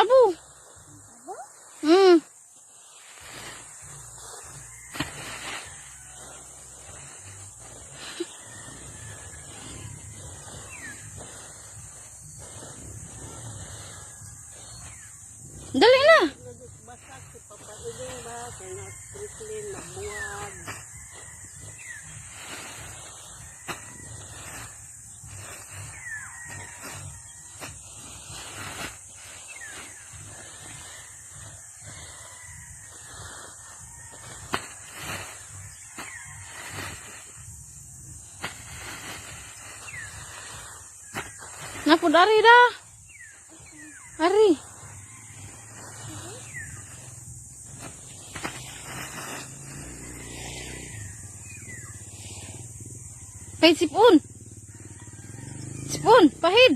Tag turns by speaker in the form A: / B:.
A: Abo. Hmm. Dali na.
B: Basak si Papa Iling ba? Kaya na Crislin, nabuwag.
A: Napod ari dah. Ari. Pahid sipon. Sipon, pahid.